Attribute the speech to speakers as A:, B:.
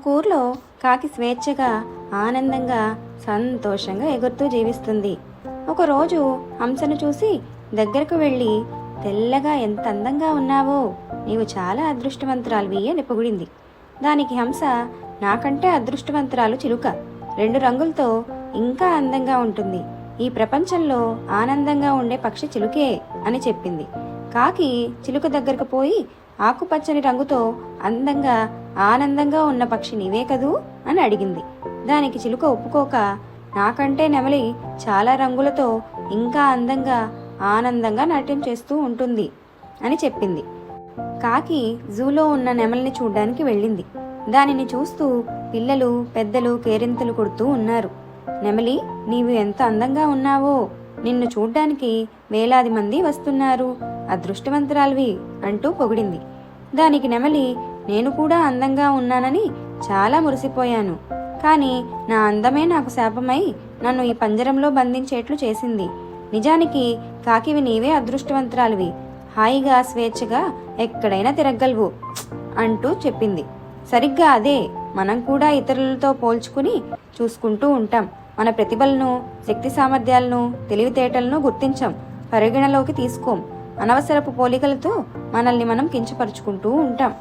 A: ఊర్లో కాకి స్వేచ్ఛగా ఆనందంగా సంతోషంగా ఎగురుతూ జీవిస్తుంది. ఒకరోజు హంసను చూసి దగ్గరకు వెళ్ళి, తెల్లగా ఎంత అందంగా ఉన్నావో, నీవు చాలా అదృష్టవంతురాలివి అని పొగిడింది. దానికి హంస, నాకంటే అదృష్టవంతురాలు చిలుక, 2 రంగులతో ఇంకా అందంగా ఉంటుంది. ఈ ప్రపంచంలో ఆనందంగా ఉండే పక్షి చిలుకే అని చెప్పింది. కాకి చిలుక దగ్గరకు పోయి, ఆకుపచ్చని రంగుతో అందంగా ఆనందంగా ఉన్న పక్షి నీవే కదూ అని అడిగింది. దానికి చిలుక ఒప్పుకోక, నాకంటే నెమలి చాలా రంగులతో ఇంకా అందంగా ఆనందంగా నాట్యం చేస్తూ ఉంటుంది అని చెప్పింది. కాకి జూలో ఉన్న నెమలిని చూడ్డానికి వెళ్ళింది. దానిని చూస్తూ పిల్లలు పెద్దలు కేరింతలు కొడుతూ ఉన్నారు. నెమలి, నీవు ఎంత అందంగా ఉన్నావో, నిన్ను చూడ్డానికి వేలాది మంది వస్తున్నారు, అదృష్టవంతురాలివి అంటూ పొగిడింది. దానికి నెమలి, నేను కూడా అందంగా ఉన్నానని చాలా మురిసిపోయాను. కానీ నా అందమే నాకు శాపమై నన్ను ఈ పంజరంలో బంధించేట్లు చేసింది. నిజానికి కాకివి నీవే అదృష్టవంతురాలివి, హాయిగా స్వేచ్ఛగా ఎక్కడైనా తిరగలవు అంటూ చెప్పింది. సరిగ్గా అదే మనం కూడా ఇతరులతో పోల్చుకుని చూసుకుంటూ ఉంటాం. మన ప్రతిభలను, శక్తి సామర్థ్యాలను, తెలివితేటలను గుర్తించం, పరిగణలోకి తీసుకోం. అనవసరపు పోలికలతో మనల్ని మనం కించపరుచుకుంటూ ఉంటాం.